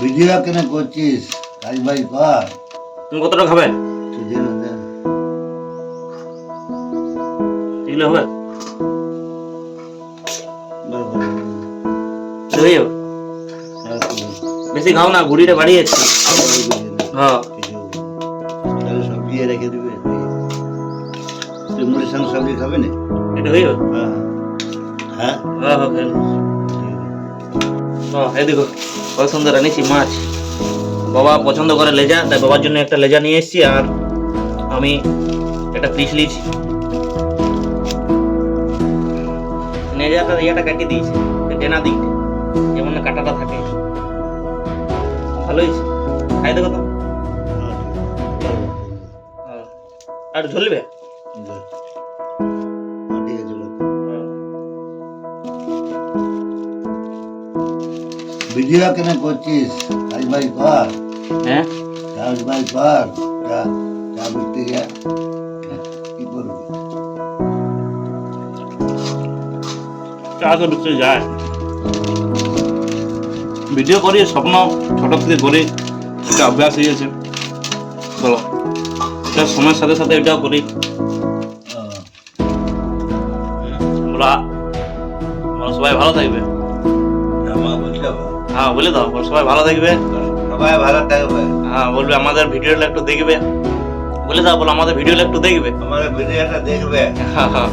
Video কেন করছিস? কাজ ভাই কর। তুমি কতটা খাবে? সুজে না দে। এগুলো হবে? বরাবর। হয়ে যাবে। আর কি বলবো? বেশি খাও না, ঘুড়িটা বাড়িয়ে যাচ্ছে। হ্যাঁ তাহলে সব দিয়ে রেখে দিবে। তুই মুড়ির সঙ্গে সবজি খাবে না? এটা হয়ে যাবে। হ্যাঁ হ্যাঁ হ্যাঁ হ্যাঁ খেয়ে নাও। এই দেখো কত সুন্দর এনেছি মাছ। বাবা পছন্দ করে লেজা, তাই বাবার জন্য একটা লেজা নিয়ে এসেছি, আর আমি একটা পিস নিয়েছি। লেজাটা ইয়েটা কাটিয়ে দিয়েছি, ডেনা দিকটা যেমন না কাটাটা থাকে। ভালো হয়েছে, খাই দেখো তো। হ্যাঁ। আর ঝুলবে। ঠিক আছে চলো। ভিডিও কেন করছিস? কাজ ভাই কর। হ্যাঁ কাজ ভাই কর। চা চা বিকতে গিয়া কি করবি? চা তো ঢুকতে যায়। ভিডিও করি, স্বপ্ন ছোট থেকে করি, এটা অভ্যাস হয়ে গেছে। বলো, এটা সময়ের সাথে সাথে এটাও করি। বলা সবাই ভালো থাকবে। আমার বুঝতে হবে। হ্যাঁ বলে দাও, সবাই ভালো থাকবে। সবাই ভালো থাকবে। হ্যাঁ বলবে আমাদের ভিডিওটা একটু দেখবে। বলে দাও, বলো আমাদের ভিডিওটা একটু দেখবে। আমাদের ভিডিওটা দেখবে। হ্যাঁ হ্যাঁ